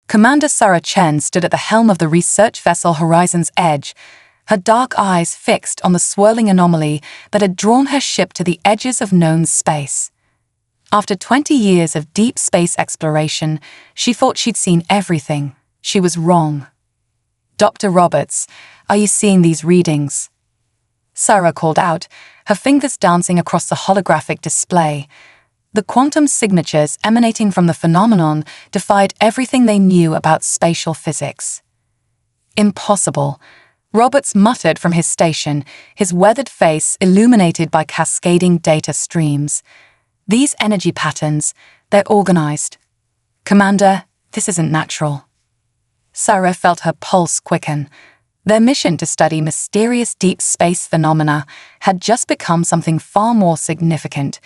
Commander Sarah Chen stood at the helm of the research vessel Horizon's Edge, her dark eyes fixed on the swirling anomaly that had drawn her ship to the edges of known space. After 20 years of deep space exploration, she thought she'd seen everything. She was wrong. "Dr. Roberts, are you seeing these readings?" Sarah called out, her fingers dancing across the holographic display. The quantum signatures emanating from the phenomenon defied everything they knew about spatial physics. "Impossible," Roberts muttered from his station, his weathered face illuminated by cascading data streams. "These energy patterns, they're organized. Commander, this isn't natural." Sarah felt her pulse quicken. Their mission to study mysterious deep space phenomena had just become something far more significant.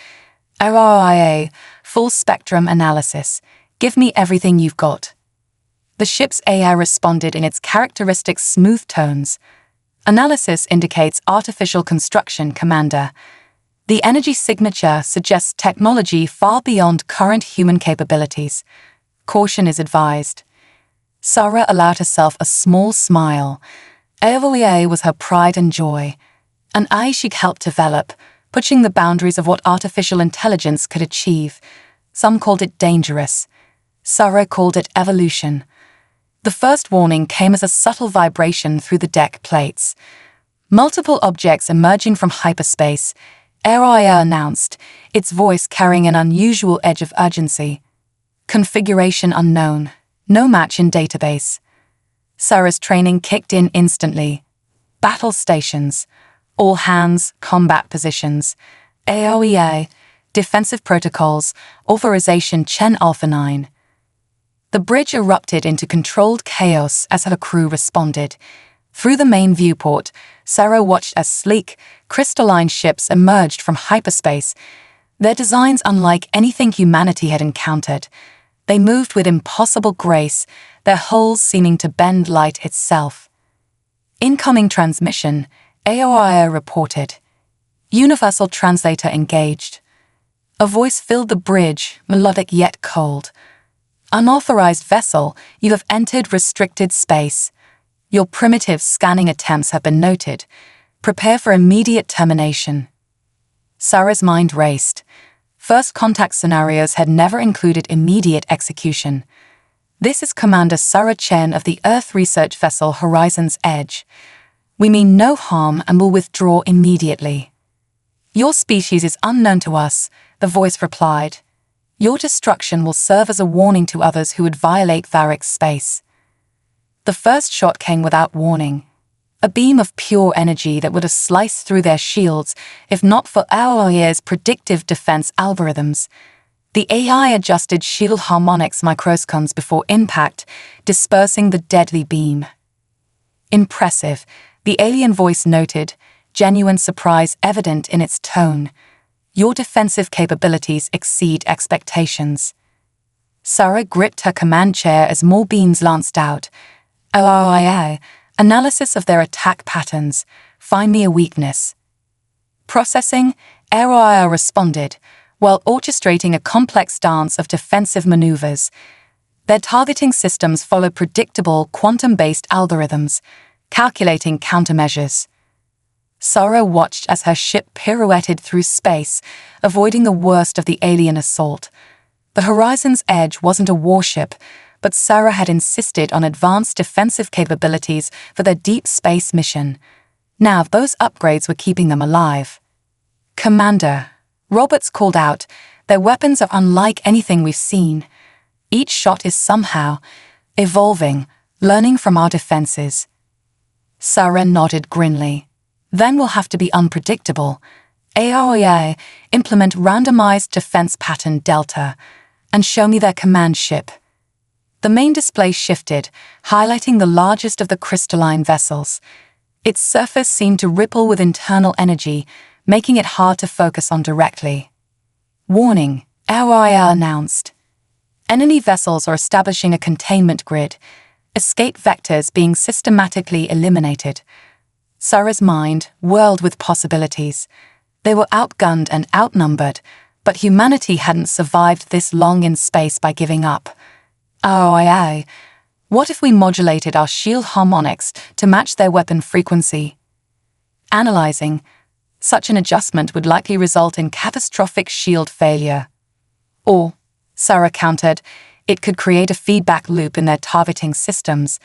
"RIA, full spectrum analysis. Give me everything you've got." The ship's AI responded in its characteristic smooth tones. "Analysis indicates artificial construction, Commander. The energy signature suggests technology far beyond current human capabilities. Caution is advised." Sarah allowed herself a small smile. RIA was her pride and joy, an eye she'd helped develop, pushing the boundaries of what artificial intelligence could achieve. Some called it dangerous. Sarah called it evolution. The first warning came as a subtle vibration through the deck plates. Multiple objects emerging from hyperspace, RIA announced, its voice carrying an unusual edge of urgency. "Configuration unknown. No match in database." Sarah's training kicked in instantly. Battle stations. All hands, combat positions. AOEA, defensive protocols, authorization Chen Alpha 9. The bridge erupted into controlled chaos as her crew responded. Through the main viewport, Sarah watched as sleek, crystalline ships emerged from hyperspace, their designs unlike anything humanity had encountered. They moved with impossible grace, their hulls seeming to bend light itself. "Incoming transmission," AOIA reported. "Universal translator engaged." A voice filled the bridge, melodic yet cold. "Unauthorized vessel, you have entered restricted space. Your primitive scanning attempts have been noted. Prepare for immediate termination." Sarah's mind raced. First contact scenarios had never included immediate execution. "This is Commander Sarah Chen of the Earth research vessel Horizon's Edge. We mean no harm and will withdraw immediately." "Your species is unknown to us," the voice replied. "Your destruction will serve as a warning to others who would violate Varric's space." The first shot came without warning. A beam of pure energy that would have sliced through their shields if not for AOIA's predictive defense algorithms. The AI adjusted shield harmonics microsecons before impact, dispersing the deadly beam. "Impressive," the alien voice noted, genuine surprise evident in its tone. "Your defensive capabilities exceed expectations." Sarah gripped her command chair as more beams lanced out. "RIA, analysis of their attack patterns. Find me a weakness." "Processing," RIA responded, while orchestrating a complex dance of defensive maneuvers. Their targeting systems follow predictable quantum-based algorithms, calculating countermeasures. Sarah watched as her ship pirouetted through space, avoiding the worst of the alien assault. The Horizon's Edge wasn't a warship, but Sarah had insisted on advanced defensive capabilities for their deep space mission. Now those upgrades were keeping them alive. "Commander," Roberts called out, "their weapons are unlike anything we've seen. Each shot is somehow evolving, learning from our defenses." Sarah nodded grimly. "Then we'll have to be unpredictable. AOIA, implement randomized defense pattern Delta, and show me their command ship." The main display shifted, highlighting the largest of the crystalline vessels. Its surface seemed to ripple with internal energy, making it hard to focus on directly. "Warning," AOIA announced. "Enemy vessels are establishing a containment grid, escape vectors being systematically eliminated." Sarah's mind whirled with possibilities. They were outgunned and outnumbered, but humanity hadn't survived this long in space by giving up. RIA, What if we modulated our shield harmonics to match their weapon frequency? Analyzing, such an adjustment would likely result in catastrophic shield failure. Or, Sarah countered, it could create a feedback loop in their targeting systems.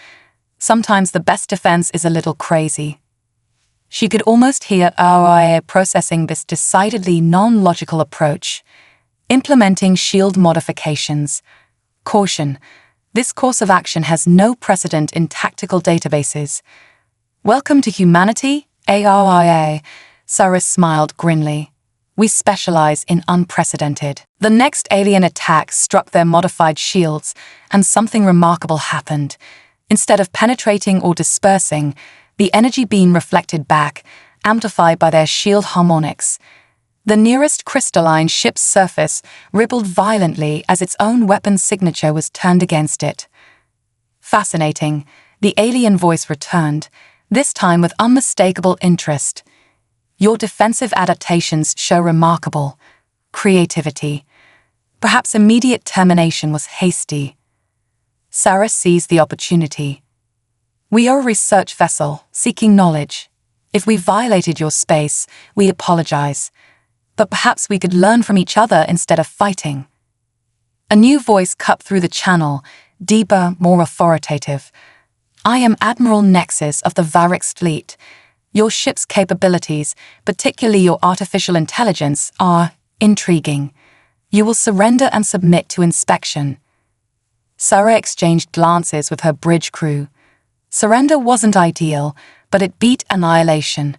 Sometimes the best defense is a little crazy. She could almost hear RIA processing this decidedly non-logical approach. Implementing shield modifications. Caution. This course of action has no precedent in tactical databases. Welcome to humanity, ARIA, Sarah smiled grimly. We specialize in unprecedented. The next alien attack struck their modified shields, and something remarkable happened. Instead of penetrating or dispersing, the energy beam reflected back, amplified by their shield harmonics. The nearest crystalline ship's surface rippled violently as its own weapon signature was turned against it. Fascinating, the alien voice returned, this time with unmistakable interest. Your defensive adaptations show remarkable creativity. Perhaps immediate termination was hasty. Sarah seized the opportunity. We are a research vessel, seeking knowledge. If we violated your space, we apologize. But perhaps we could learn from each other instead of fighting. A new voice cut through the channel, deeper, more authoritative. I am Admiral Nexus of the Varix fleet. Your ship's capabilities, particularly your artificial intelligence, are intriguing. You will surrender and submit to inspection. Sarah exchanged glances with her bridge crew. Surrender wasn't ideal, but it beat annihilation.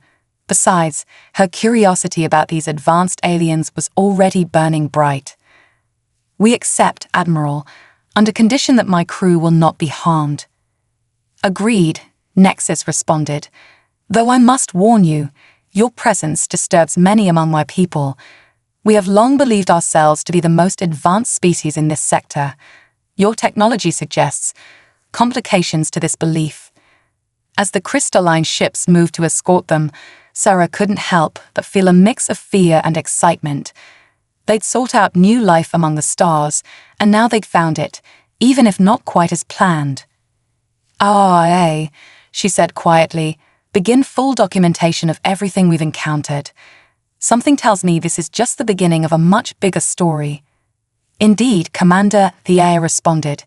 Besides, her curiosity about these advanced aliens was already burning bright. We accept, Admiral, under condition that my crew will not be harmed. Agreed, Nexus responded. Though I must warn you, your presence disturbs many among my people. We have long believed ourselves to be the most advanced species in this sector. Your technology suggests complications to this belief. As the crystalline ships moved to escort them, Sarah couldn't help but feel a mix of fear and excitement. They'd sought out new life among the stars, and now they'd found it, even if not quite as planned. RIA, she said quietly, begin full documentation of everything we've encountered. Something tells me this is just the beginning of a much bigger story. Indeed, Commander, the AI responded,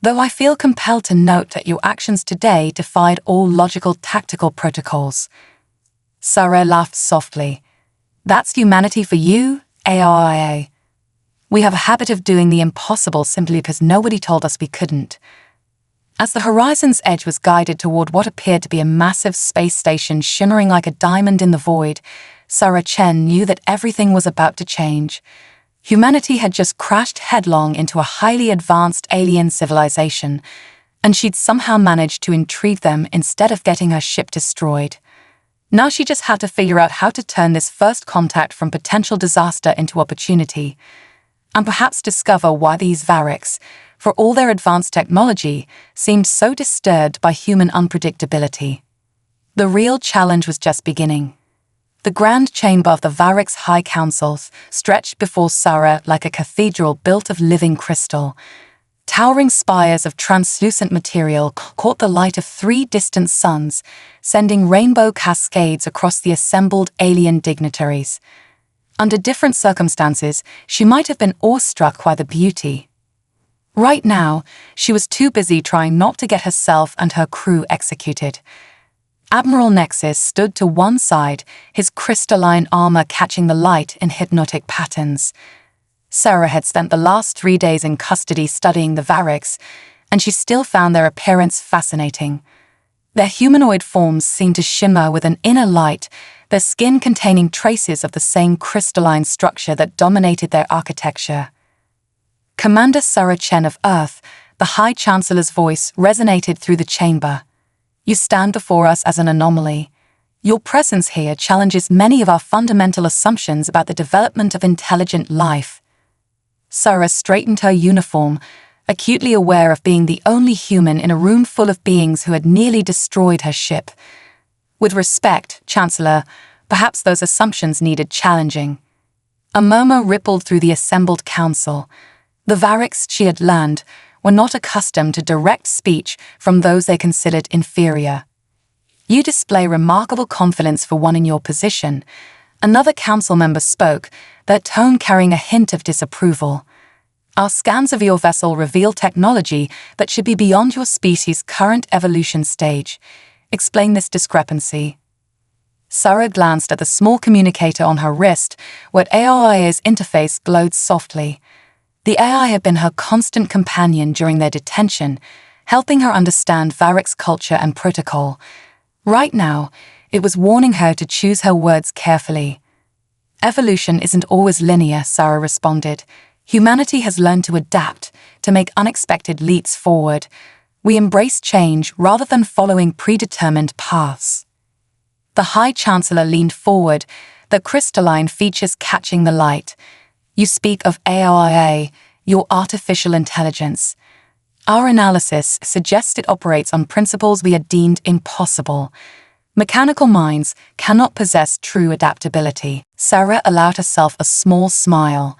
though I feel compelled to note that your actions today defied all logical tactical protocols. Sarah laughed softly. That's humanity for you, ARIA. We have a habit of doing the impossible simply because nobody told us we couldn't. As the horizon's edge was guided toward what appeared to be a massive space station shimmering like a diamond in the void, Sarah Chen knew that everything was about to change. Humanity had just crashed headlong into a highly advanced alien civilization, and she'd somehow managed to intrigue them instead of getting her ship destroyed. Now she just had to figure out how to turn this first contact from potential disaster into opportunity, and perhaps discover why these Varix, for all their advanced technology, seemed so disturbed by human unpredictability. The real challenge was just beginning. The grand chamber of the Varix High Councils stretched before Sarah like a cathedral built of living crystal. Towering spires of translucent material caught the light of 3 distant suns, sending rainbow cascades across the assembled alien dignitaries. Under different circumstances, she might have been awestruck by the beauty. Right now, she was too busy trying not to get herself and her crew executed. Admiral Nexus stood to one side, his crystalline armor catching the light in hypnotic patterns. Sarah had spent the last 3 days in custody studying the Varix, and she still found their appearance fascinating. Their humanoid forms seemed to shimmer with an inner light, their skin containing traces of the same crystalline structure that dominated their architecture. Commander Sarah Chen of Earth, the High Chancellor's voice resonated through the chamber. You stand before us as an anomaly. Your presence here challenges many of our fundamental assumptions about the development of intelligent life. Sarah straightened her uniform, acutely aware of being the only human in a room full of beings who had nearly destroyed her ship. With respect, Chancellor, perhaps those assumptions needed challenging. A murmur rippled through the assembled council. The Varix, she had learned, were not accustomed to direct speech from those they considered inferior. "You display remarkable confidence for one in your position," another council member spoke, their tone carrying a hint of disapproval. "Our scans of your vessel reveal technology that should be beyond your species' current evolution stage. Explain this discrepancy." Sarah glanced at the small communicator on her wrist, where AIA's interface glowed softly. The AI had been her constant companion during their detention, helping her understand Varric's culture and protocol. Right now, it was warning her to choose her words carefully. "Evolution isn't always linear," Sarah responded. "Humanity has learned to adapt, to make unexpected leaps forward. We embrace change rather than following predetermined paths." The High Chancellor leaned forward, the crystalline features catching the light. "You speak of AIA, your artificial intelligence. Our analysis suggests it operates on principles we had deemed impossible. Mechanical minds cannot possess true adaptability." Sarah allowed herself a small smile.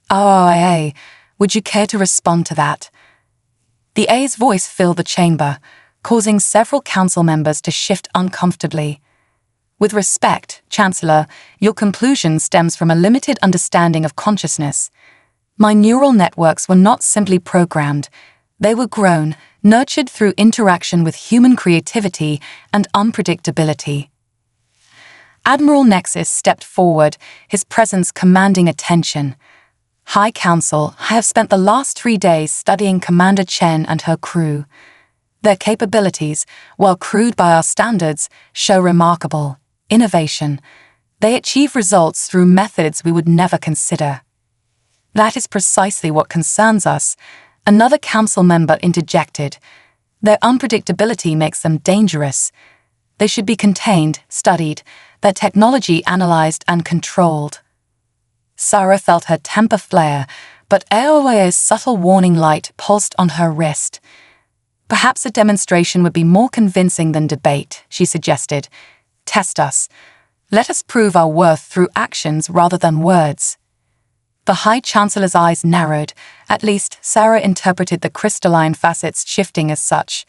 "AIA, would you care to respond to that?" The A's voice filled the chamber, causing several council members to shift uncomfortably. "With respect, Chancellor, your conclusion stems from a limited understanding of consciousness. My neural networks were not simply programmed. They were grown, nurtured through interaction with human creativity and unpredictability." Admiral Nexus stepped forward, his presence commanding attention. "High Council, I have spent the last 3 days studying Commander Chen and her crew. Their capabilities, while crude by our standards, show remarkable innovation. They achieve results through methods we would never consider." "That is precisely what concerns us," another council member interjected. "Their unpredictability makes them dangerous. They should be contained, studied, their technology analyzed and controlled." Sarah felt her temper flare, but AIA's subtle warning light pulsed on her wrist. "Perhaps a demonstration would be more convincing than debate," she suggested. "Test us. Let us prove our worth through actions rather than words." The High Chancellor's eyes narrowed. At least, Sarah interpreted the crystalline facets shifting as such.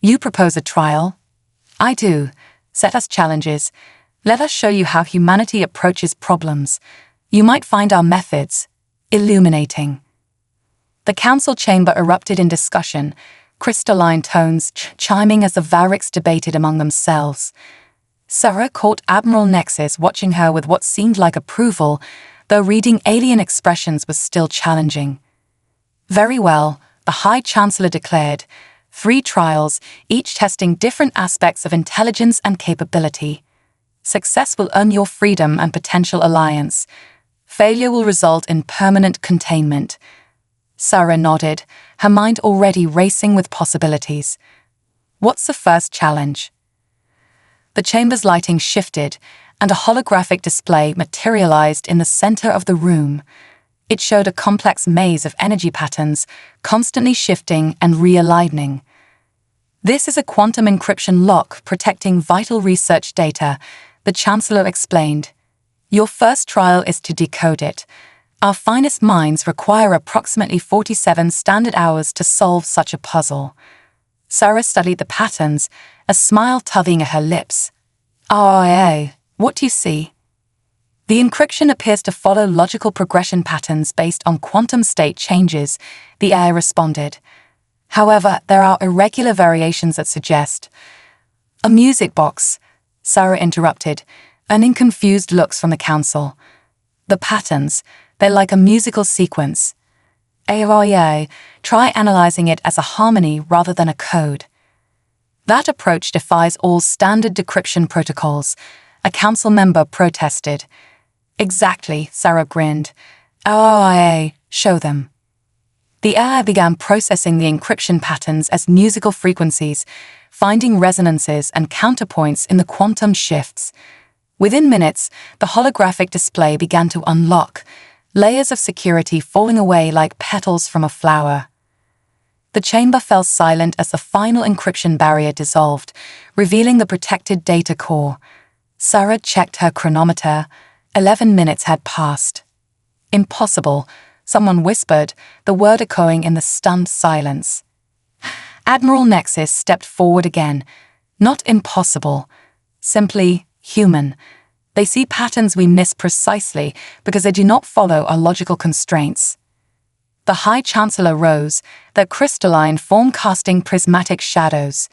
"You propose a trial?" "I do. Set us challenges. Let us show you how humanity approaches problems. You might find our methods illuminating." The council chamber erupted in discussion, crystalline tones chiming as the Varrics debated among themselves. Sarah caught Admiral Nexus watching her with what seemed like approval, though reading alien expressions was still challenging. "Very well," the High Chancellor declared. 3 trials, each testing different aspects of intelligence and capability. Success will earn your freedom and potential alliance. Failure will result in permanent containment." Sarah nodded, her mind already racing with possibilities. "What's the first challenge?" The chamber's lighting shifted, and a holographic display materialized in the center of the room. It showed a complex maze of energy patterns, constantly shifting and realigning. "This is a quantum encryption lock protecting vital research data," the Chancellor explained. "Your first trial is to decode it. Our finest minds require approximately 47 standard hours to solve such a puzzle." Sarah studied the patterns, a smile tugging at her lips. "RIA, what do you see?" "The encryption appears to follow logical progression patterns based on quantum state changes," the AI responded. "However, there are irregular variations that suggest—" "A music box," Sarah interrupted, earning confused looks from the council. "The patterns, they're like a musical sequence. AIA, try analyzing it as a harmony rather than a code." "That approach defies all standard decryption protocols," a council member protested. "Exactly," Sarah grinned. "AIA, show them." The AI began processing the encryption patterns as musical frequencies, finding resonances and counterpoints in the quantum shifts. Within minutes, the holographic display began to unlock, layers of security falling away like petals from a flower. The chamber fell silent as the final encryption barrier dissolved, revealing the protected data core. Sarah checked her chronometer. 11 minutes had passed. "Impossible," someone whispered, the word echoing in the stunned silence. Admiral Nexus stepped forward again. Not impossible, simply human. They see patterns we miss precisely because they do not follow our logical constraints. The High Chancellor rose, their crystalline form casting prismatic shadows.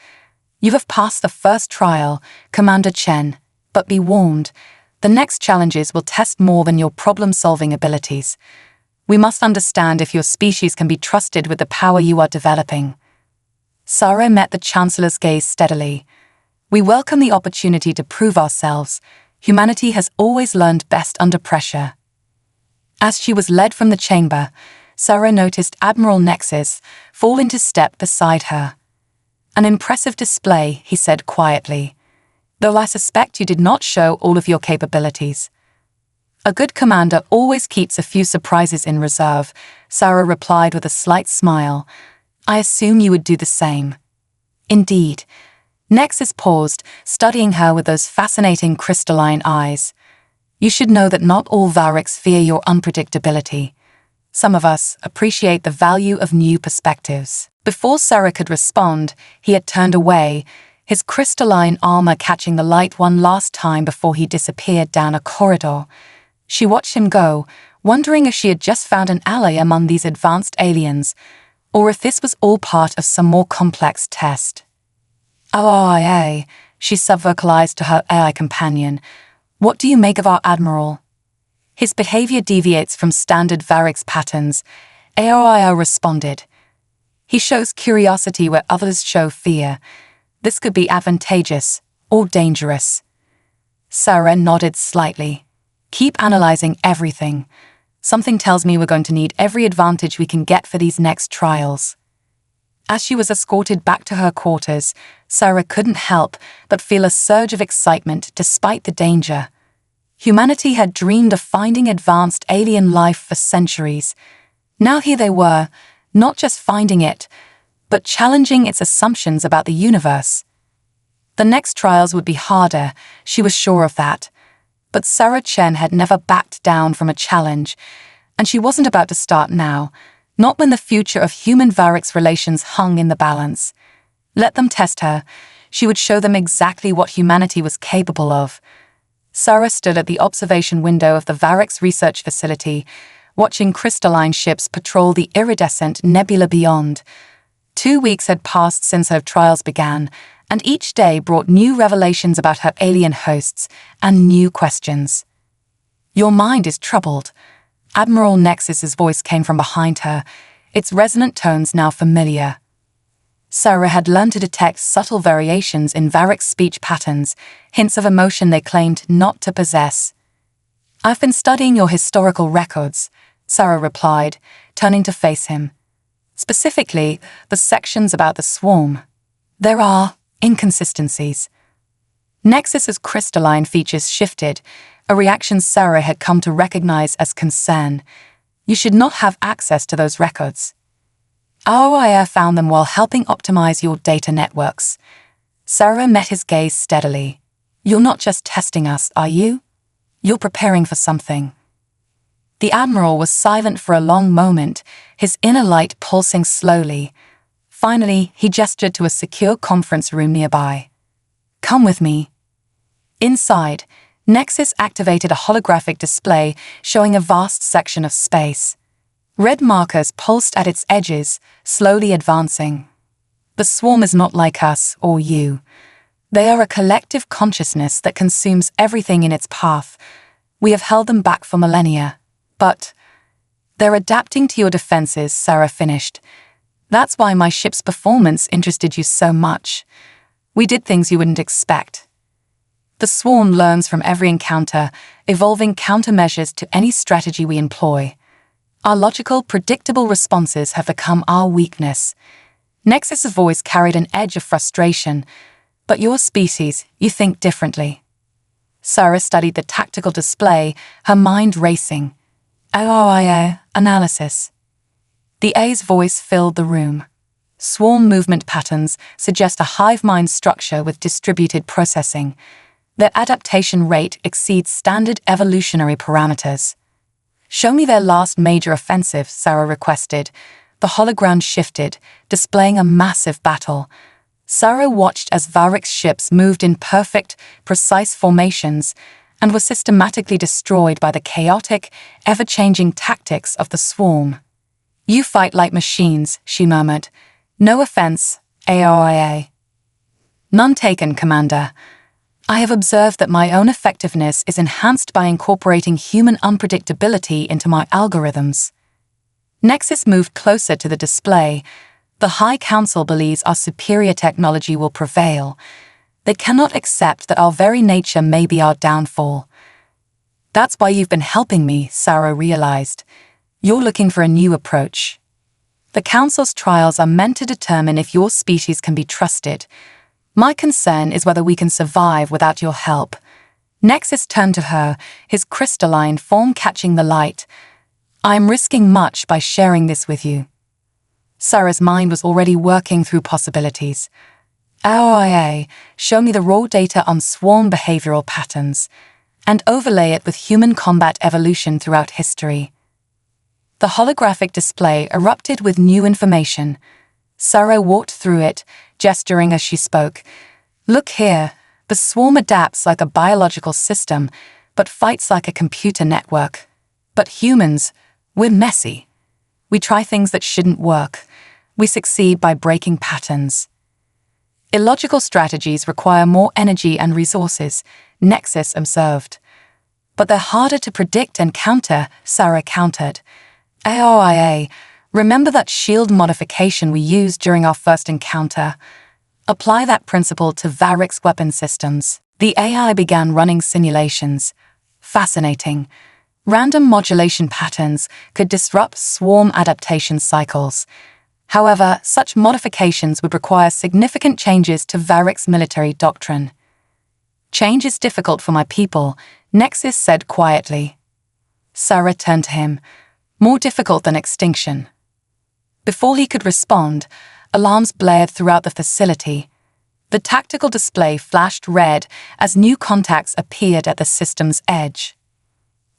You have passed the first trial, Commander Chen, but be warned, the next challenges will test more than your problem-solving abilities. We must understand if your species can be trusted with the power you are developing. Sarah met the Chancellor's gaze steadily. We welcome the opportunity to prove ourselves. Humanity has always learned best under pressure. As she was led from the chamber, Sarah noticed Admiral Nexus fall into step beside her. An impressive display, he said quietly, though I suspect you did not show all of your capabilities. A good commander always keeps a few surprises in reserve, Sarah replied with a slight smile. I assume you would do the same. Indeed. Nexus paused, studying her with those fascinating crystalline eyes. You should know that not all Variks fear your unpredictability. Some of us appreciate the value of new perspectives. Before Sarah could respond, he had turned away, his crystalline armor catching the light one last time before he disappeared down a corridor. She watched him go, wondering if she had just found an ally among these advanced aliens, or if this was all part of some more complex test. "Oh, she subvocalized to her AI companion. What do you make of our Admiral? His behavior deviates from standard Variks patterns, AOIO responded. He shows curiosity where others show fear. This could be advantageous or dangerous. Sarah nodded slightly. Keep analyzing everything. Something tells me we're going to need every advantage we can get for these next trials. As she was escorted back to her quarters, Sarah couldn't help but feel a surge of excitement despite the danger. Humanity had dreamed of finding advanced alien life for centuries. Now here they were, not just finding it, but challenging its assumptions about the universe. The next trials would be harder, she was sure of that. But Sarah Chen had never backed down from a challenge, and she wasn't about to start now, not when the future of human-Variks relations hung in the balance. Let them test her. She would show them exactly what humanity was capable of. Sarah stood at the observation window of the Variks research facility, watching crystalline ships patrol the iridescent nebula beyond. 2 weeks had passed since her trials began, and each day brought new revelations about her alien hosts and new questions. Your mind is troubled. Admiral Nexus's voice came from behind her, its resonant tones now familiar. Sarah had learned to detect subtle variations in Variks' speech patterns, hints of emotion they claimed not to possess. I've been studying your historical records, Sarah replied, turning to face him. Specifically, the sections about the swarm. There are inconsistencies. Nexus's crystalline features shifted, a reaction Sarah had come to recognize as concern. You should not have access to those records. ROIR found them while helping optimize your data networks. Sarah met his gaze steadily. You're not just testing us, are you? You're preparing for something. The Admiral was silent for a long moment, his inner light pulsing slowly. Finally, he gestured to a secure conference room nearby. Come with me. Inside, Nexus activated a holographic display showing a vast section of space. Red markers pulsed at its edges, slowly advancing. The swarm is not like us or you. They are a collective consciousness that consumes everything in its path. We have held them back for millennia. But they're adapting to your defenses, Sarah finished. That's why my ship's performance interested you so much. We did things you wouldn't expect. The swarm learns from every encounter, evolving countermeasures to any strategy we employ. Our logical, predictable responses have become our weakness. Nexus's voice carried an edge of frustration. But your species, you think differently. Sarah studied the tactical display, her mind racing. Analysis. The A's voice filled the room. Swarm movement patterns suggest a hive mind structure with distributed processing. Their adaptation rate exceeds standard evolutionary parameters. Show me their last major offensive, Sarah requested. The hologram shifted, displaying a massive battle. Sarah watched as Varric's ships moved in perfect, precise formations and were systematically destroyed by the chaotic, ever-changing tactics of the swarm. "You fight like machines," she murmured. "No offense, AOIA." "None taken, Commander. I have observed that my own effectiveness is enhanced by incorporating human unpredictability into my algorithms." Nexus moved closer to the display. The High Council believes our superior technology will prevail. They cannot accept that our very nature may be our downfall. "That's why you've been helping me," Sarah realized. "You're looking for a new approach. The Council's trials are meant to determine if your species can be trusted. My concern is whether we can survive without your help." Nexus turned to her, his crystalline form catching the light. "I am risking much by sharing this with you." Sarah's mind was already working through possibilities. "AOIA, show me the raw data on swarm behavioral patterns, and overlay it with human combat evolution throughout history." The holographic display erupted with new information. Sarah walked through it, gesturing as she spoke. "Look here, the swarm adapts like a biological system, but fights like a computer network. But humans, we're messy. We try things that shouldn't work. We succeed by breaking patterns. Illogical strategies require more energy and resources," Nexus observed. "But they're harder to predict and counter," Sarah countered. "AOIA, remember that shield modification we used during our first encounter? Apply that principle to Varric's weapon systems." The AI began running simulations. Fascinating. Random modulation patterns could disrupt swarm adaptation cycles. However, such modifications would require significant changes to Varric's military doctrine. "Change is difficult for my people," Nexus said quietly. Sarah turned to him. "More difficult than extinction." Before he could respond, alarms blared throughout the facility. The tactical display flashed red as new contacts appeared at the system's edge.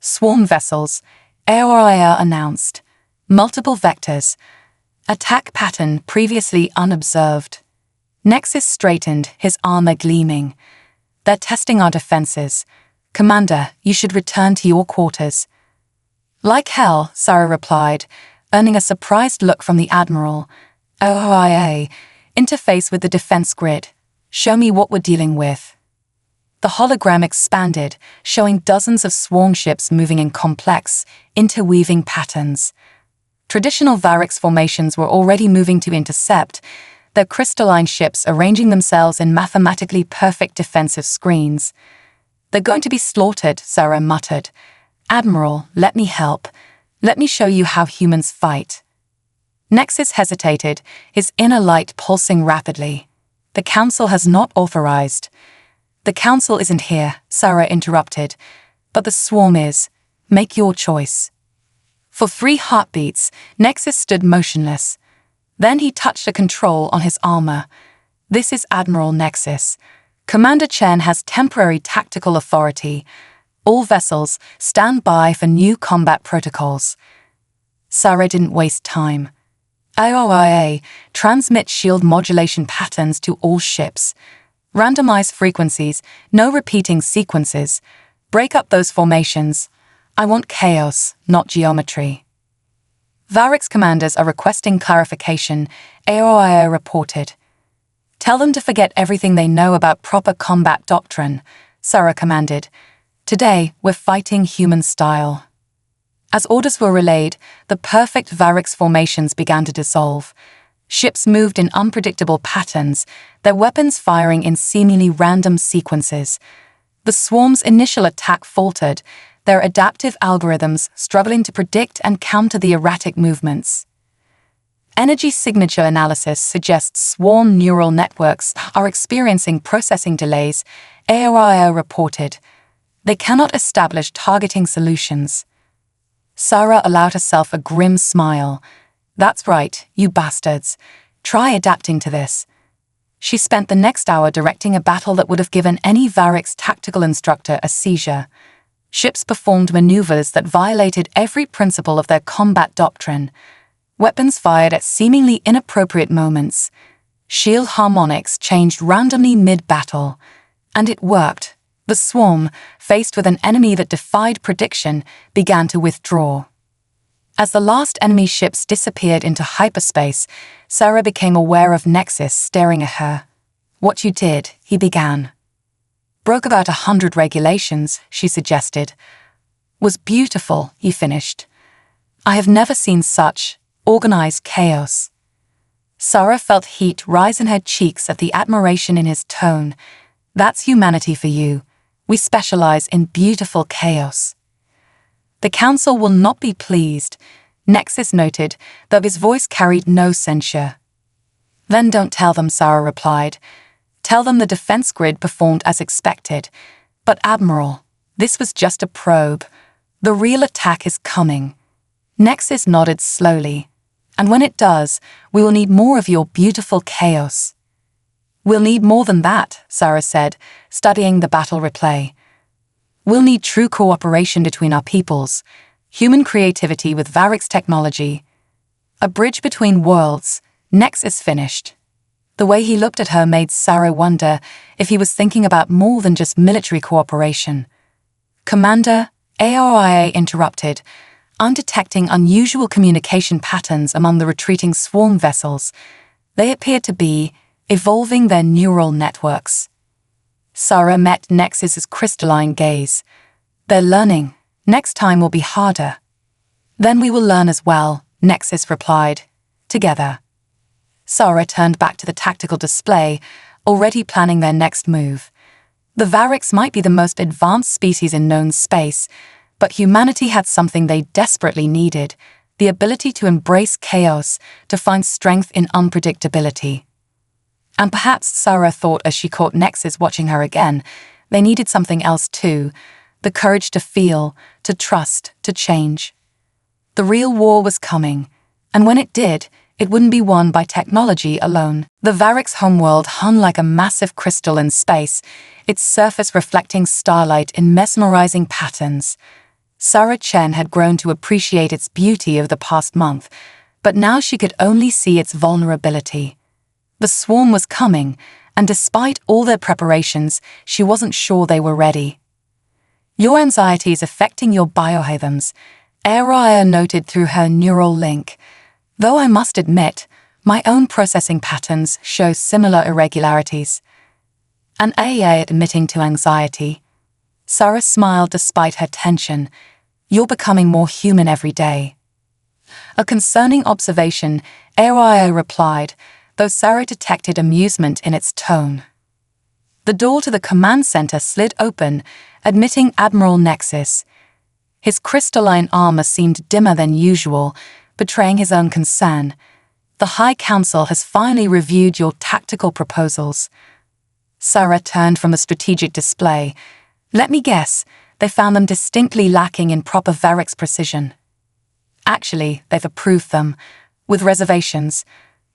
"Swarm vessels," AOIA announced. "Multiple vectors. Attack pattern previously unobserved." Nexus straightened, his armor gleaming. "They're testing our defenses. Commander, you should return to your quarters." "Like hell," Sarah replied, earning a surprised look from the Admiral. "OIA, interface with the defense grid. Show me what we're dealing with." The hologram expanded, showing dozens of swarm ships moving in complex, interweaving patterns. Traditional Varric's formations were already moving to intercept, their crystalline ships arranging themselves in mathematically perfect defensive screens. "They're going to be slaughtered," Sarah muttered. "Admiral, let me help. Let me show you how humans fight." Nexus hesitated, his inner light pulsing rapidly. "The Council has not authorized." "The Council isn't here," Sarah interrupted. "But the swarm is. Make your choice." For 3 heartbeats, Nexus stood motionless. Then he touched a control on his armor. "This is Admiral Nexus. Commander Chen has temporary tactical authority. All vessels, stand by for new combat protocols." Sarah didn't waste time. "AOIA, transmit shield modulation patterns to all ships. Randomize frequencies, no repeating sequences. Break up those formations. I want chaos, not geometry." "Varric's commanders are requesting clarification," AOIA reported. "Tell them to forget everything they know about proper combat doctrine," Sarah commanded. "Today, we're fighting human style." As orders were relayed, the perfect Varric's formations began to dissolve. Ships moved in unpredictable patterns, their weapons firing in seemingly random sequences. The swarm's initial attack faltered, their adaptive algorithms struggling to predict and counter the erratic movements. Energy signature analysis suggests swarm neural networks are experiencing processing delays, AOIA reported. They cannot establish targeting solutions. Sarah allowed herself a grim smile. "That's right, you bastards. Try adapting to this." She spent the next hour directing a battle that would have given any Varric's tactical instructor a seizure. Ships performed maneuvers that violated every principle of their combat doctrine. Weapons fired at seemingly inappropriate moments. Shield harmonics changed randomly mid-battle. And it worked. The swarm, faced with an enemy that defied prediction, began to withdraw. As the last enemy ships disappeared into hyperspace, Sarah became aware of Nexus staring at her. "What you did," he began. "Broke about 100 regulations," she suggested. "Was beautiful," he finished. "I have never seen such organized chaos." Sarah felt heat rise in her cheeks at the admiration in his tone. "That's humanity for you. We specialize in beautiful chaos." "The Council will not be pleased," Nexus noted, though his voice carried no censure. "Then don't tell them," Sarah replied. "Tell them the defense grid performed as expected. But Admiral, this was just a probe. The real attack is coming." Nexus nodded slowly. "And when it does, we will need more of your beautiful chaos." "We'll need more than that," Sarah said, studying the battle replay. "We'll need true cooperation between our peoples, human creativity with Varric's technology. A bridge between worlds," Nexus finished. The way he looked at her made Sarah wonder if he was thinking about more than just military cooperation. "Commander," ARIA interrupted, "I'm detecting unusual communication patterns among the retreating swarm vessels. They appear to be evolving their neural networks." Sarah met Nexus's crystalline gaze. "They're learning. Next time will be harder." "Then we will learn as well," Nexus replied. "Together." Sarah turned back to the tactical display, already planning their next move. The Varrics might be the most advanced species in known space, but humanity had something they desperately needed: the ability to embrace chaos, to find strength in unpredictability. And perhaps, Sarah thought as she caught Nexus watching her again, they needed something else too: the courage to feel, to trust, to change. The real war was coming, and when it did, it wouldn't be won by technology alone. The Varric's homeworld hung like a massive crystal in space, its surface reflecting starlight in mesmerizing patterns. Sarah Chen had grown to appreciate its beauty over the past month, but now she could only see its vulnerability. The swarm was coming, and despite all their preparations, she wasn't sure they were ready. "Your anxiety is affecting your biohythms," Araya noted through her neural link. "Though I must admit, my own processing patterns show similar irregularities." An AA admitting to anxiety. Sarah smiled despite her tension. "You're becoming more human every day." "A concerning observation," Araya replied, though Sarah detected amusement in its tone. The door to the command center slid open, admitting Admiral Nexus. His crystalline armor seemed dimmer than usual, betraying his own concern. "The High Council has finally reviewed your tactical proposals." Sarah turned from the strategic display. "Let me guess, they found them distinctly lacking in proper Varric's precision." "Actually, they've approved them, with reservations."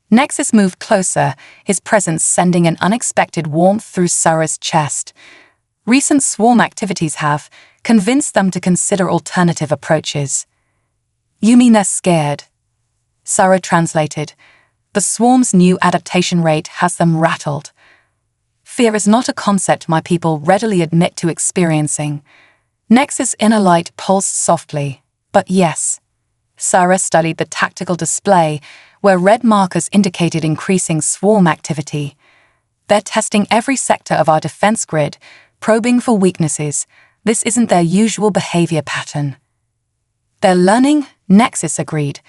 Nexus moved closer, his presence sending an unexpected warmth through Sarah's chest. "Recent swarm activities have convinced them to consider alternative approaches." "You mean they're scared?" Sarah translated. "The swarm's new adaptation rate has them rattled." "Fear is not a concept my people readily admit to experiencing." Nexus' inner light pulsed softly. "But yes." Sarah studied the tactical display, where red markers indicated increasing swarm activity. "They're testing every sector of our defense grid, probing for weaknesses. This isn't their usual behavior pattern." "They're learning," Nexus agreed.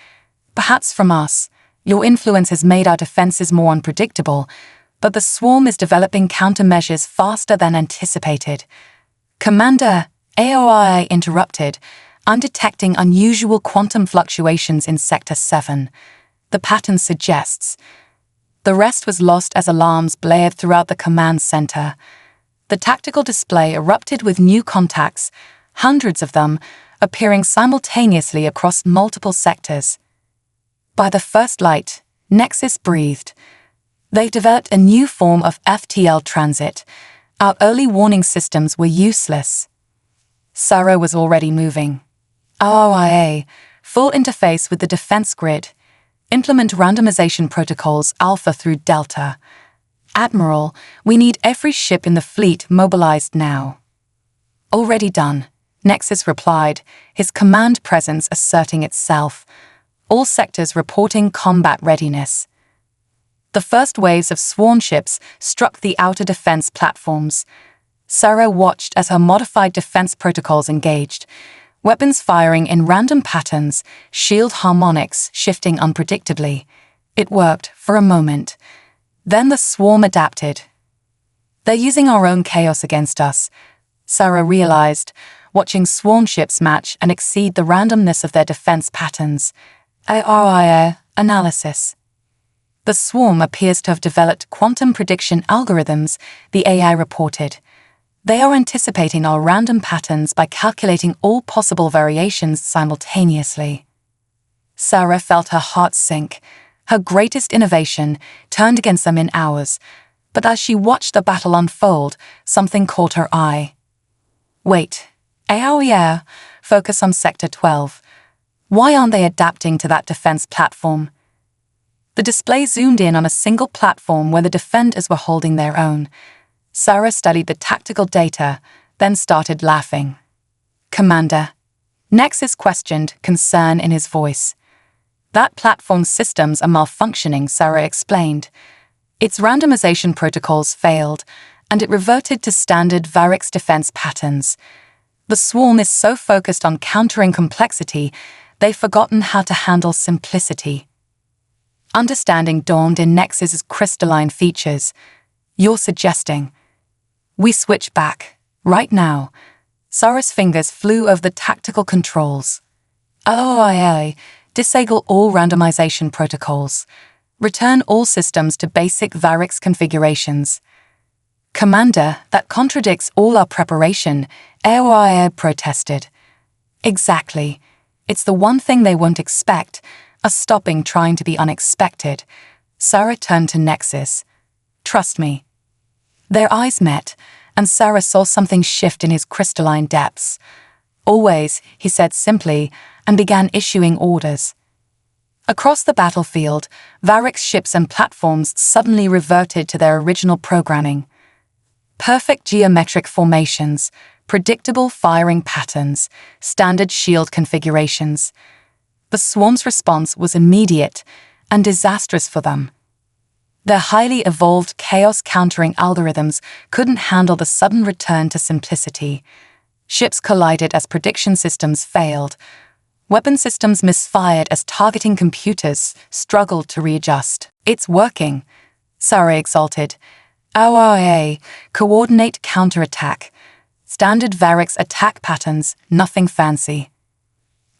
"Perhaps from us. Your influence has made our defenses more unpredictable, but the swarm is developing countermeasures faster than anticipated." "Commander," AOI interrupted, "I'm detecting unusual quantum fluctuations in Sector 7. The pattern suggests." The rest was lost as alarms blared throughout the command center. The tactical display erupted with new contacts, hundreds of them, appearing simultaneously across multiple sectors. By the first light, Nexus breathed. "They've developed a new form of FTL transit. Our early warning systems were useless." Sarah was already moving. ROIA, full interface with the defense grid. Implement randomization protocols Alpha through Delta. Admiral, we need every ship in the fleet mobilized now. Already done, Nexus replied, his command presence asserting itself. All sectors reporting combat readiness. The first waves of swarm ships struck the outer defense platforms. Sarah watched as her modified defense protocols engaged, weapons firing in random patterns, shield harmonics shifting unpredictably. It worked for a moment. Then the swarm adapted. They're using our own chaos against us, Sarah realized, watching swarm ships match and exceed the randomness of their defense patterns. ARIA analysis. The swarm appears to have developed quantum prediction algorithms, the AI reported. They are anticipating our random patterns by calculating all possible variations simultaneously. Sarah felt her heart sink. Her greatest innovation turned against them in hours, but as she watched the battle unfold, something caught her eye. Wait, AOER, focus on Sector 12. Why aren't they adapting to that defense platform? The display zoomed in on a single platform where the defenders were holding their own. Sarah studied the tactical data, then started laughing. Commander. Nexus questioned, concern in his voice. That platform's systems are malfunctioning, Sarah explained. Its randomization protocols failed, and it reverted to standard Varix defense patterns. The swarm is so focused on countering complexity, they've forgotten how to handle simplicity. Understanding dawned in Nexus's crystalline features. You're suggesting we switch back, right now. Sarah's fingers flew over the tactical controls. OIA, disable all randomization protocols. Return all systems to basic Varix configurations. Commander, that contradicts all our preparation, AOIA protested. Exactly. It's the one thing they won't expect, us stopping trying to be unexpected. Sarah turned to Nexus. Trust me. Their eyes met, and Sarah saw something shift in his crystalline depths. Always, he said simply, and began issuing orders. Across the battlefield, Varix ships and platforms suddenly reverted to their original programming. Perfect geometric formations, predictable firing patterns, standard shield configurations. The swarm's response was immediate and disastrous for them. Their highly evolved chaos-countering algorithms couldn't handle the sudden return to simplicity. Ships collided as prediction systems failed. Weapon systems misfired as targeting computers struggled to readjust. It's working, Sarah exulted. OIA, coordinate counterattack. Standard Varix attack patterns, nothing fancy.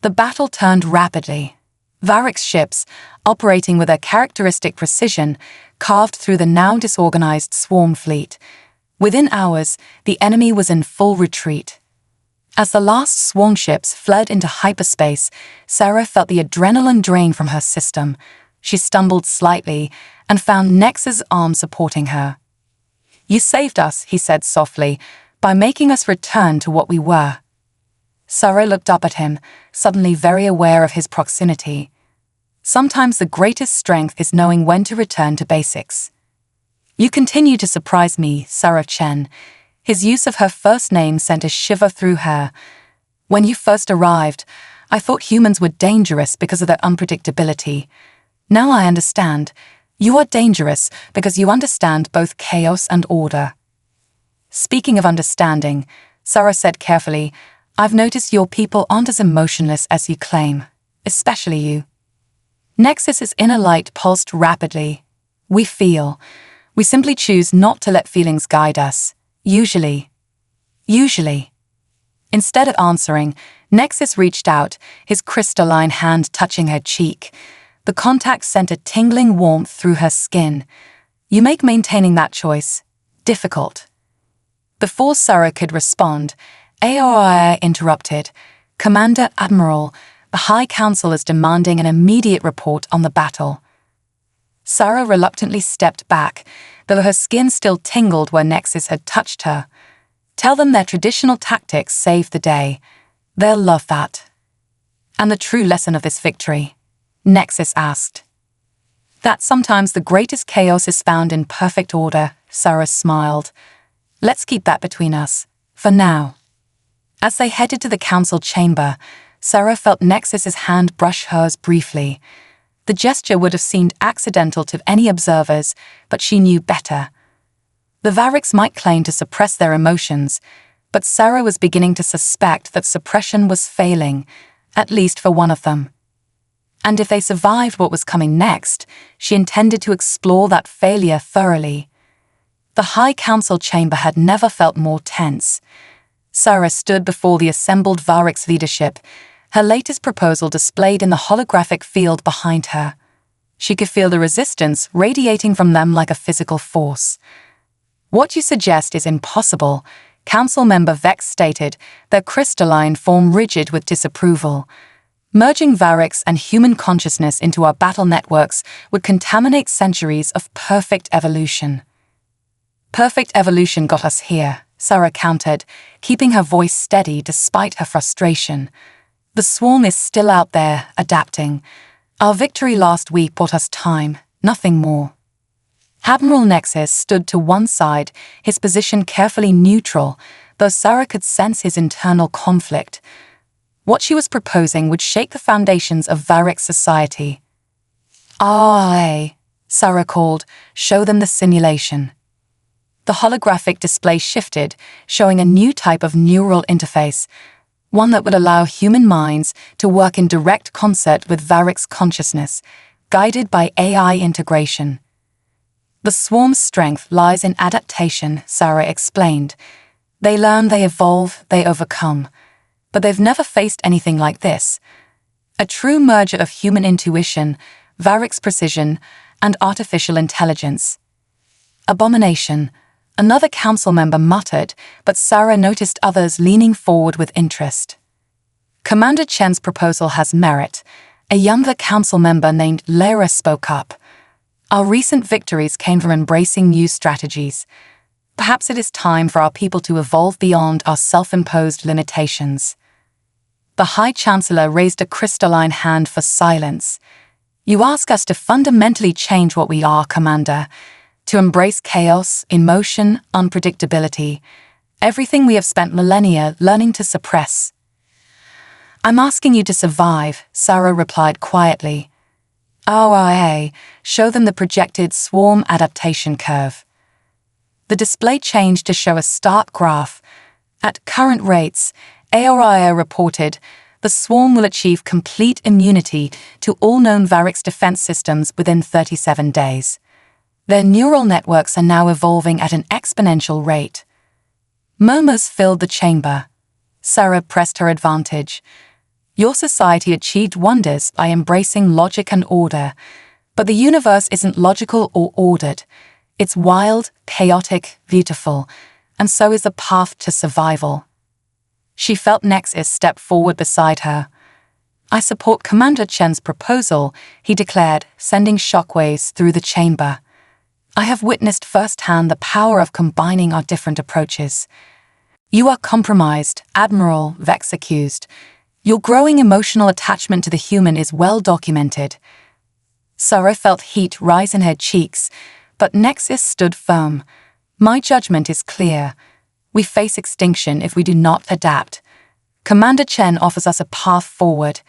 The battle turned rapidly. Varix ships, operating with a characteristic precision, carved through the now disorganized swarm fleet. Within hours, the enemy was in full retreat. As the last swarm ships fled into hyperspace, Sarah felt the adrenaline drain from her system. She stumbled slightly and found Nex's arm supporting her. You saved us, he said softly, by making us return to what we were. Sarah looked up at him, suddenly very aware of his proximity. Sometimes the greatest strength is knowing when to return to basics. You continue to surprise me, Sarah Chen. His use of her first name sent a shiver through her. When you first arrived, I thought humans were dangerous because of their unpredictability. Now I understand. You are dangerous because you understand both chaos and order. Speaking of understanding, Sarah said carefully, I've noticed your people aren't as emotionless as you claim, especially you. Nexus's inner light pulsed rapidly. We feel. We simply choose not to let feelings guide us. Usually. Instead of answering, Nexus reached out, his crystalline hand touching her cheek. The contact sent a tingling warmth through her skin. You make maintaining that choice difficult. Before Sarah could respond, AOIA interrupted. Commander Admiral, the High Council is demanding an immediate report on the battle. Sarah reluctantly stepped back, though her skin still tingled where Nexus had touched her. Tell them their traditional tactics saved the day. They'll love that. And the true lesson of this victory? Nexus asked. That sometimes the greatest chaos is found in perfect order, Sarah smiled. Let's keep that between us, for now. As they headed to the council chamber, Sarah felt Nexus's hand brush hers briefly. The gesture would have seemed accidental to any observers, but she knew better. The Variks might claim to suppress their emotions, but Sarah was beginning to suspect that suppression was failing, at least for one of them. And if they survived what was coming next, she intended to explore that failure thoroughly. The High Council chamber had never felt more tense. Sarah stood before the assembled Variks leadership, her latest proposal displayed in the holographic field behind her. She could feel the resistance radiating from them like a physical force. What you suggest is impossible, Council member Vex stated, their crystalline form rigid with disapproval. Merging Variks and human consciousness into our battle networks would contaminate centuries of perfect evolution. Perfect evolution got us here, Sarah countered, keeping her voice steady despite her frustration. The swarm is still out there, adapting. Our victory last week bought us time, nothing more. Admiral Nexus stood to one side, his position carefully neutral, though Sarah could sense his internal conflict. What she was proposing would shake the foundations of Variks society. "Aye," Sarah called, "show them the simulation." The holographic display shifted, showing a new type of neural interface, one that would allow human minds to work in direct concert with Variks consciousness, guided by AI integration. The swarm's strength lies in adaptation, Sarah explained. They learn, they evolve, they overcome. But they've never faced anything like this. A true merger of human intuition, Variks precision, and artificial intelligence. Abomination, another council member muttered, but Sarah noticed others leaning forward with interest. Commander Chen's proposal has merit. A younger council member named Lyra spoke up. Our recent victories came from embracing new strategies. Perhaps it is time for our people to evolve beyond our self-imposed limitations. The High Chancellor raised a crystalline hand for silence. You ask us to fundamentally change what we are, Commander, to embrace chaos, emotion, unpredictability, everything we have spent millennia learning to suppress. I'm asking you to survive, Sarah replied quietly. OIA, show them the projected swarm adaptation curve. The display changed to show a stark graph. At current rates, AORIA reported, the swarm will achieve complete immunity to all known Variks defense systems within 37 days. Their neural networks are now evolving at an exponential rate. Murmurs filled the chamber. Sarah pressed her advantage. Your society achieved wonders by embracing logic and order, but the universe isn't logical or ordered. It's wild, chaotic, beautiful, and so is the path to survival. She felt Nexus step forward beside her. I support Commander Chen's proposal, he declared, sending shockwaves through the chamber. I have witnessed firsthand the power of combining our different approaches. You are compromised, Admiral, Vex accused. Your growing emotional attachment to the human is well documented. Sarah felt heat rise in her cheeks, but Nexus stood firm. My judgment is clear. We face extinction if we do not adapt. Commander Chen offers us a path forward.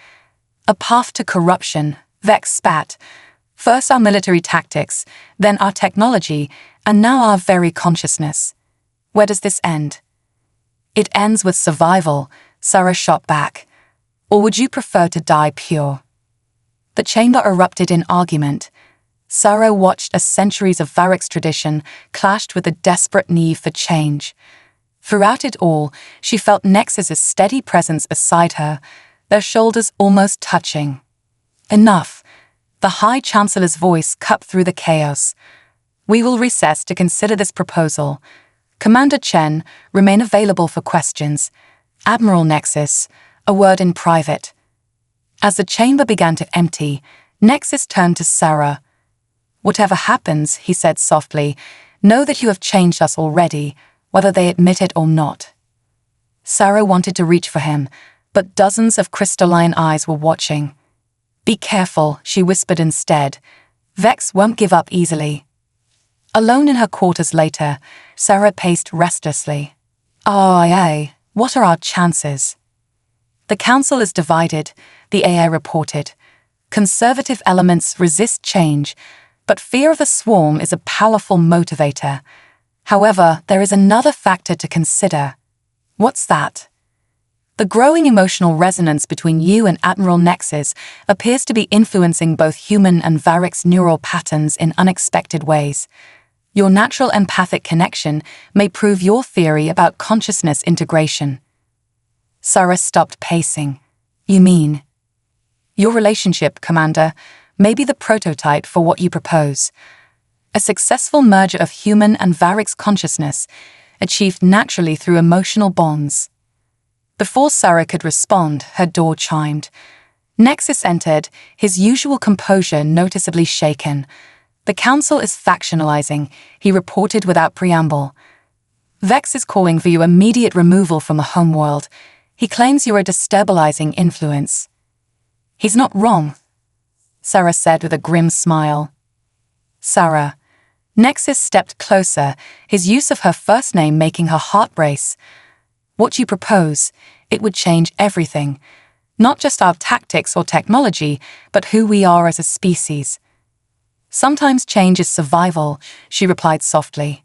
A path to corruption, Vex spat. First our military tactics, then our technology, and now our very consciousness. Where does this end? It ends with survival, Sarah shot back. Or would you prefer to die pure? The chamber erupted in argument. Sarah watched as centuries of Variks tradition clashed with a desperate need for change. Throughout it all, she felt Nexus's steady presence beside her, their shoulders almost touching. Enough. The High Chancellor's voice cut through the chaos. We will recess to consider this proposal. Commander Chen, remain available for questions. Admiral Nexus, a word in private. As the chamber began to empty, Nexus turned to Sarah. Whatever happens, he said softly, know that you have changed us already, whether they admit it or not. Sarah wanted to reach for him, but dozens of crystalline eyes were watching. "Be careful," she whispered instead. "Vex won't give up easily." Alone in her quarters later, Sarah paced restlessly. "AI, what are our chances?" "The council is divided," the AI reported. "Conservative elements resist change, but fear of the swarm is a powerful motivator. However, there is another factor to consider." "What's that?" "The growing emotional resonance between you and Admiral Nexus appears to be influencing both human and Varric neural patterns in unexpected ways. Your natural empathic connection may prove your theory about consciousness integration." Sarah stopped pacing. "You mean?" "Your relationship, Commander, may be the prototype for what you propose. A successful merger of human and Varric consciousness, achieved naturally through emotional bonds." Before Sarah could respond, her door chimed. Nexus entered, his usual composure noticeably shaken. "The council is factionalizing," he reported without preamble. "Vex is calling for your immediate removal from the homeworld. He claims you're a destabilizing influence." "He's not wrong," Sarah said with a grim smile. "Sarah." Nexus stepped closer, his use of her first name making her heart race. "What you propose, it would change everything. Not just our tactics or technology, but who we are as a species." "Sometimes change is survival," she replied softly.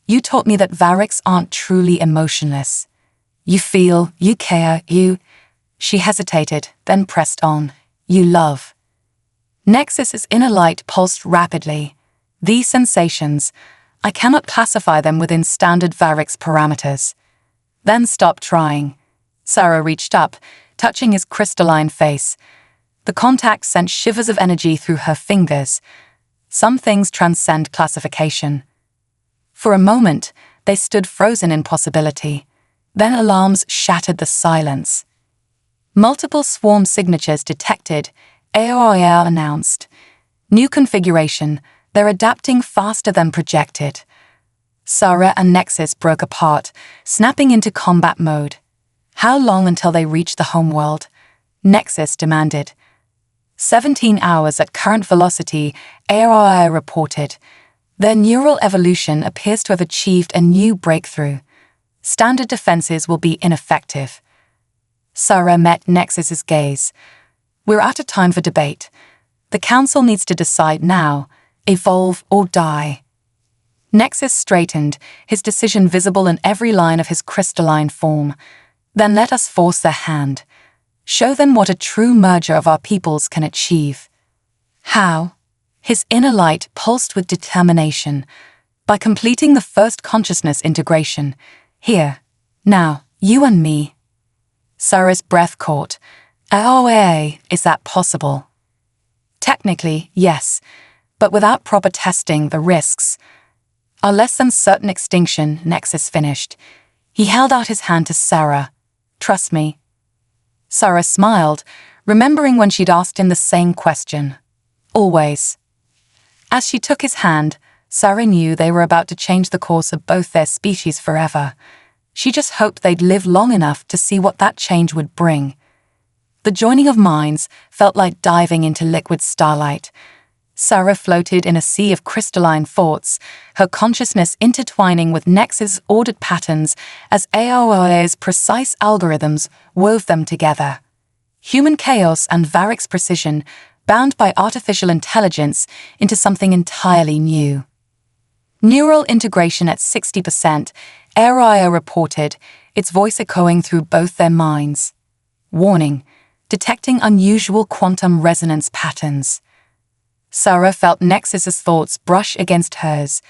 "You taught me that Varrics aren't truly emotionless. You feel, you care, you—" She hesitated, then pressed on. "You love." Nexus's inner light pulsed rapidly. "These sensations, I cannot classify them within standard Varric parameters." "Then stop trying." Sarah reached up, touching his crystalline face. The contact sent shivers of energy through her fingers. Some things transcend classification. For a moment, they stood frozen in possibility. Then alarms shattered the silence. "Multiple swarm signatures detected," AOIR announced. "New configuration, they're adapting faster than projected." Sarah and Nexus broke apart, snapping into combat mode. "How long until they reach the homeworld?" Nexus demanded. 17 hours at current velocity, AOI reported. "Their neural evolution appears to have achieved a new breakthrough. Standard defenses will be ineffective." Sarah met Nexus's gaze. "We're out of time for debate. The council needs to decide now, evolve or die." Nexus straightened, his decision visible in every line of his crystalline form. "Then let us force their hand. Show them what a true merger of our peoples can achieve." "How?" His inner light pulsed with determination. "By completing the first consciousness integration. Here, now, you and me." Sarah's breath caught. "Oh, is that possible?" "Technically, yes, but without proper testing, the risks are less than certain extinction," Nexus finished. He held out his hand to Sarah. "Trust me." Sarah smiled, remembering when she'd asked him the same question. "Always." As she took his hand, Sarah knew they were about to change the course of both their species forever. She just hoped they'd live long enough to see what that change would bring. The joining of minds felt like diving into liquid starlight. Sarah floated in a sea of crystalline thoughts, her consciousness intertwining with Nexus' ordered patterns as AOI's precise algorithms wove them together. Human chaos and Varric's precision, bound by artificial intelligence into something entirely new. Neural integration at 60%, AOI reported, its voice echoing through both their minds. Warning, detecting unusual quantum resonance patterns. Sarah felt Nexus's thoughts brush against hers.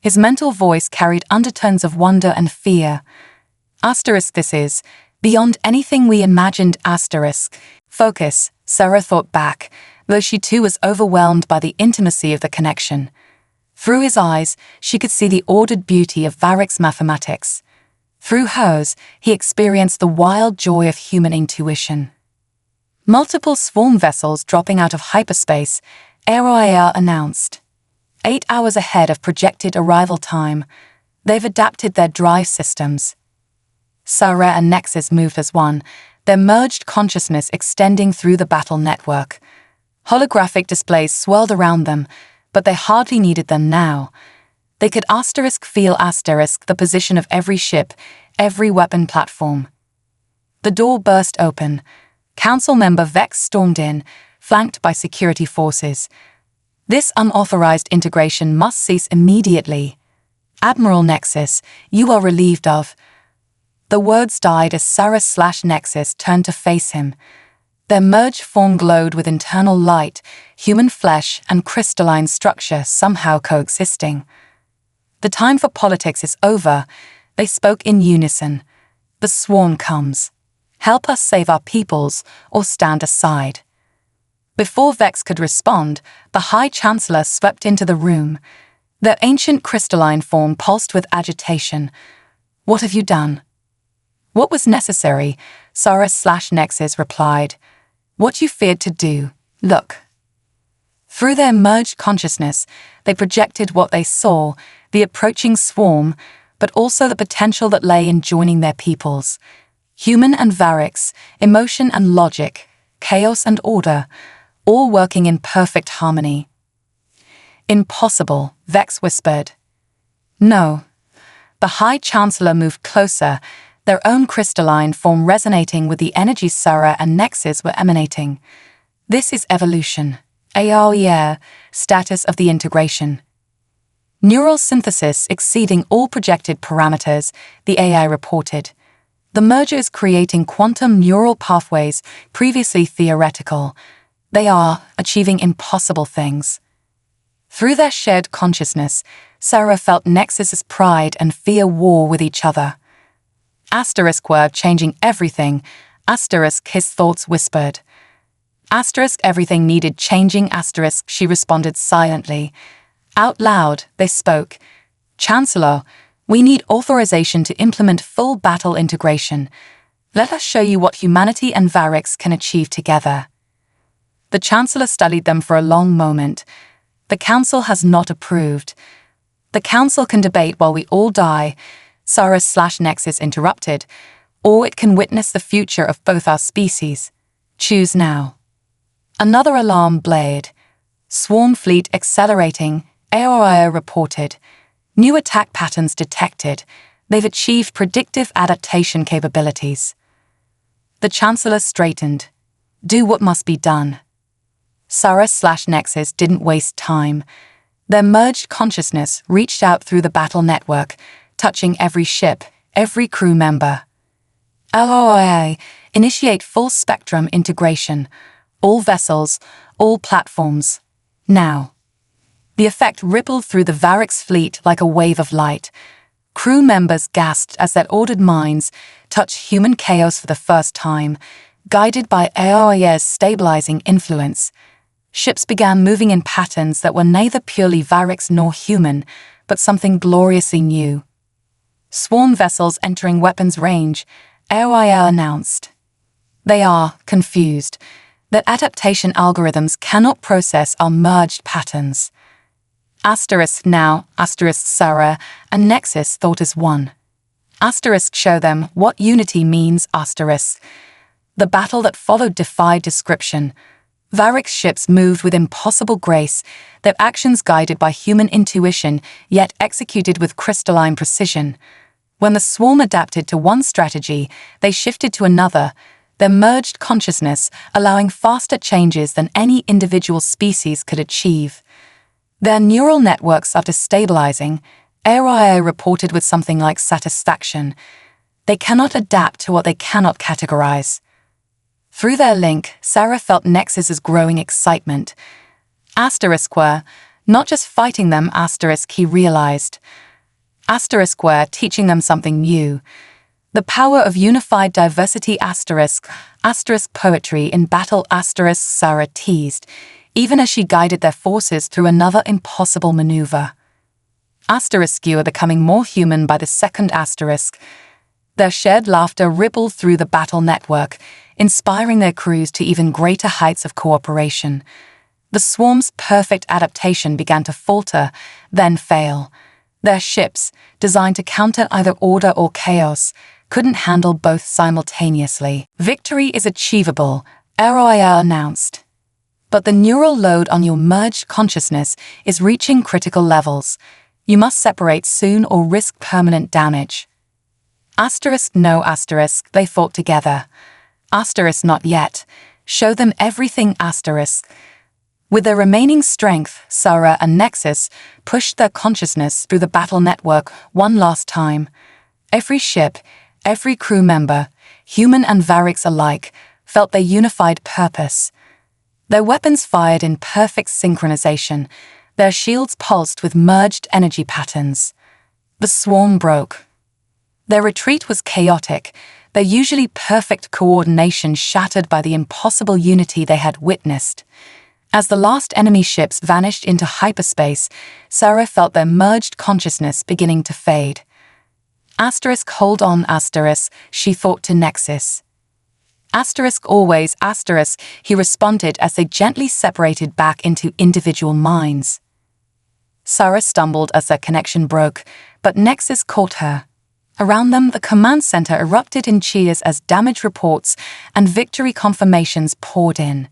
His mental voice carried undertones of wonder and fear. Asterisk this is, beyond anything we imagined asterisk. Focus, Sarah thought back, though she too was overwhelmed by the intimacy of the connection. Through his eyes, she could see the ordered beauty of Varric's mathematics. Through hers, he experienced the wild joy of human intuition. Multiple swarm vessels dropping out of hyperspace, AOIR announced. 8 hours ahead of projected arrival time. They've adapted their drive systems. Sarah and Nexus moved as one, their merged consciousness extending through the battle network. Holographic displays swirled around them, but they hardly needed them now. They could feel the position of every ship, every weapon platform. The door burst open. Council member Vex stormed in, flanked by security forces. This unauthorized integration must cease immediately. Admiral Nexus, you are relieved of. The words died as Sarah/Nexus turned to face him. Their merged form glowed with internal light, human flesh and crystalline structure somehow coexisting. The time for politics is over, they spoke in unison. The swarm comes. Help us save our peoples or stand aside. Before Vex could respond, the High Chancellor swept into the room. Their ancient crystalline form pulsed with agitation. What have you done? What was necessary, Sarah/Nexus replied. What you feared to do, look. Through their merged consciousness, they projected what they saw, the approaching swarm, but also the potential that lay in joining their peoples. Human and Varix, emotion and logic, chaos and order, all working in perfect harmony. Impossible, Vex whispered. No. The High Chancellor moved closer, their own crystalline form resonating with the energy Sarah and Nexus were emanating. This is evolution. ARER, status of the integration. Neural synthesis exceeding all projected parameters, the AI reported. The merger is creating quantum neural pathways previously theoretical. They are achieving impossible things. Through their shared consciousness, Sarah felt Nexus's pride and fear war with each other. Were changing everything, his thoughts whispered. Everything needed changing, she responded silently. Out loud, they spoke. Chancellor, we need authorization to implement full battle integration. Let us show you what humanity and Varix can achieve together. The Chancellor studied them for a long moment. The Council has not approved. The Council can debate while we all die, Sarah/Nexus interrupted, or it can witness the future of both our species. Choose now. Another alarm blared. Swarm fleet accelerating, AOIO reported. New attack patterns detected. They've achieved predictive adaptation capabilities. The Chancellor straightened. Do what must be done. Sarah/Nexus didn't waste time. Their merged consciousness reached out through the battle network, touching every ship, every crew member. LOIA, initiate full spectrum integration. All vessels, all platforms. Now. The effect rippled through the Varix fleet like a wave of light. Crew members gasped as their ordered minds touched human chaos for the first time, guided by AOIA's stabilizing influence. Ships began moving in patterns that were neither purely Varix nor human, but something gloriously new. Swarm vessels entering weapons range, AOIA announced. They are confused. That adaptation algorithms cannot process our merged patterns. Sarah, and Nexus thought as one. Show them what unity means, The battle that followed defied description. Varix ships moved with impossible grace, their actions guided by human intuition, yet executed with crystalline precision. When the swarm adapted to one strategy, they shifted to another, their merged consciousness allowing faster changes than any individual species could achieve. Their neural networks after stabilizing, AOIA reported with something like satisfaction. They cannot adapt to what they cannot categorize. Through their link, Sarah felt Nexus's growing excitement. Were not just fighting them, he realized. Were teaching them something new. The power of unified diversity poetry in battle Sarah teased, even as she guided their forces through another impossible maneuver. Are becoming more human by the second . Their shared laughter rippled through the battle network, inspiring their crews to even greater heights of cooperation. The swarm's perfect adaptation began to falter, then fail. Their ships, designed to counter either order or chaos, couldn't handle both simultaneously. Victory is achievable, HFY announced. But the neural load on your merged consciousness is reaching critical levels. You must separate soon or risk permanent damage. No, they fought together. Not yet. Show them everything. With their remaining strength, Sarah and Nexus pushed their consciousness through the battle network one last time. Every ship, every crew member, human and Varix alike, felt their unified purpose. Their weapons fired in perfect synchronization, their shields pulsed with merged energy patterns. The swarm broke. Their retreat was chaotic, their usually perfect coordination shattered by the impossible unity they had witnessed. As the last enemy ships vanished into hyperspace, Sarah felt their merged consciousness beginning to fade. Hold on, she thought to Nexus. Always, he responded as they gently separated back into individual minds. Sarah stumbled as their connection broke, but Nexus caught her. Around them, the command center erupted in cheers as damage reports and victory confirmations poured in.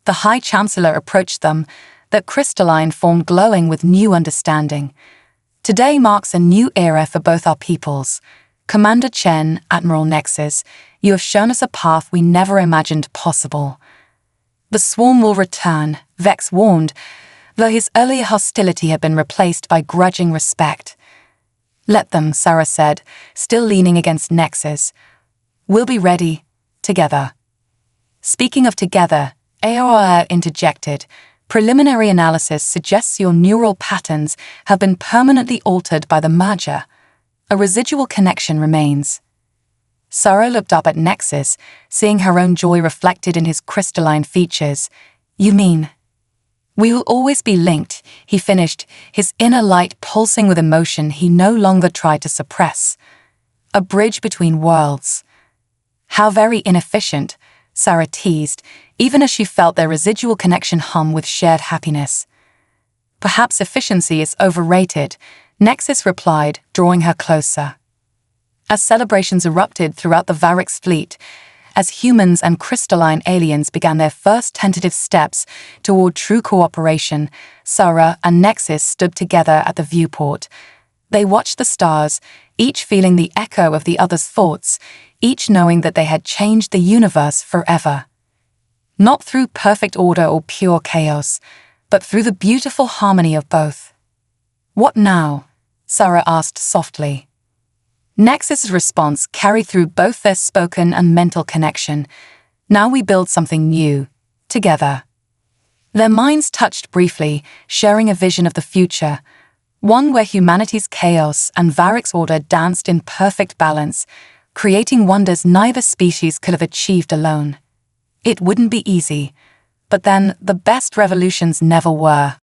The High Chancellor approached them, their crystalline form glowing with new understanding. Today marks a new era for both our peoples. Commander Chen, Admiral Nexus, you have shown us a path we never imagined possible. The swarm will return, Vex warned, though his earlier hostility had been replaced by grudging respect. Let them, Sarah said, still leaning against Nexus. We'll be ready, together. Speaking of together, HFY interjected. Preliminary analysis suggests your neural patterns have been permanently altered by the merger. A residual connection remains. Sarah looked up at Nexus, seeing her own joy reflected in his crystalline features. You mean? We will always be linked, he finished, his inner light pulsing with emotion he no longer tried to suppress. A bridge between worlds. How very inefficient, Sarah teased, even as she felt their residual connection hum with shared happiness. Perhaps efficiency is overrated, Nexus replied, drawing her closer. As celebrations erupted throughout the Varix fleet, as humans and crystalline aliens began their first tentative steps toward true cooperation, Sarah and Nexus stood together at the viewport. They watched the stars, each feeling the echo of the other's thoughts, each knowing that they had changed the universe forever. Not through perfect order or pure chaos, but through the beautiful harmony of both. What now? Sarah asked softly. Nexus's response carried through both their spoken and mental connection. Now we build something new, together. Their minds touched briefly, sharing a vision of the future, one where humanity's chaos and Varix order danced in perfect balance, creating wonders neither species could have achieved alone. It wouldn't be easy, but then the best revolutions never were.